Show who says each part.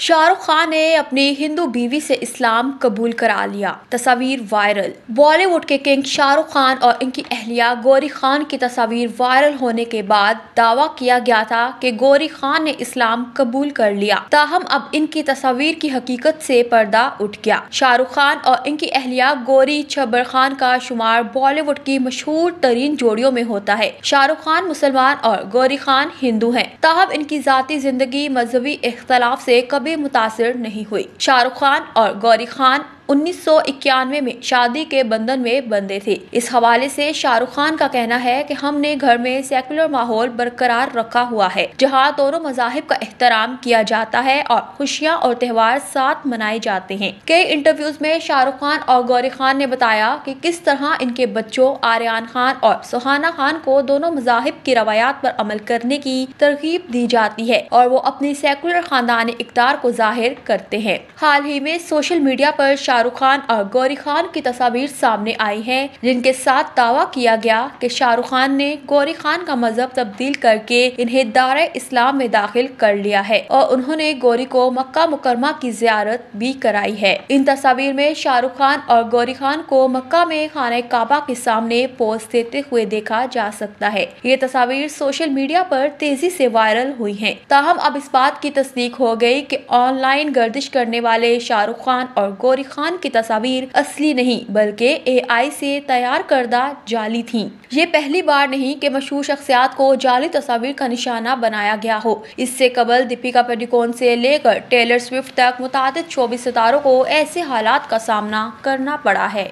Speaker 1: शाहरुख खान ने अपनी हिंदू बीवी से इस्लाम कबूल करा लिया। तस्वीर वायरल। बॉलीवुड के किंग शाहरुख खान और इनकी अहलिया गौरी खान की तस्वीर वायरल होने के बाद दावा किया गया था कि गौरी खान ने इस्लाम कबूल कर लिया। ताहम अब इनकी तस्वीर की हकीकत से पर्दा उठ गया। शाहरुख खान और इनकी अहलिया गौरी छब्बर खान का शुमार बॉलीवुड की मशहूर तरीन जोड़ियों में होता है। शाहरुख खान मुसलमान और गौरी खान हिंदू हैं। ताहम इनकी जाती जिंदगी मजहबी इख्तलाफ से कभी मुतासिर नहीं हुई। शाहरुख खान और गौरी खान 1991 में शादी के बंधन में बंधे थे। इस हवाले से शाहरुख खान का कहना है कि हमने घर में सेकुलर माहौल बरकरार रखा हुआ है, जहां दोनों मज़ाहिब का एहतराम किया जाता है और खुशियां और त्यौहार साथ मनाए जाते हैं। कई इंटरव्यूज में शाहरुख खान और गौरी खान ने बताया कि किस तरह इनके बच्चों आर्यन खान और सुहाना खान को दोनों मज़ाहिब की रवायात पर अमल करने की तरगीब दी जाती है और वो अपनी सेकुलर खानदानी इक़्तिदार को जाहिर करते हैं। हाल ही में सोशल मीडिया पर शाहरुख खान और गौरी खान की तस्वीर सामने आई है, जिनके साथ दावा किया गया कि शाहरुख खान ने गौरी खान का मजहब तब्दील करके इन्हें दायरे इस्लाम में दाखिल कर लिया है और उन्होंने गौरी को मक्का मुकरमा की ज़ियारत भी कराई है। इन तस्वीर में शाहरुख खान और गौरी खान को मक्का में खाने काबा के सामने पोज देते हुए देखा जा सकता है। ये तस्वीर सोशल मीडिया पर तेजी से वायरल हुई है। ताहम अब इस बात की तस्दीक हो गई कि ऑनलाइन गर्दिश करने वाले शाहरुख खान और गौरी खान की तस्वीर असली नहीं बल्कि AI से तैयार करदा जाली थी। ये पहली बार नहीं कि मशहूर शख्सियात को जाली तस्वीर का निशाना बनाया गया हो। इससे कबल दीपिका पादुकोण से लेकर टेलर स्विफ्ट तक मुतादिद शोबिज़ सितारों को ऐसे हालात का सामना करना पड़ा है।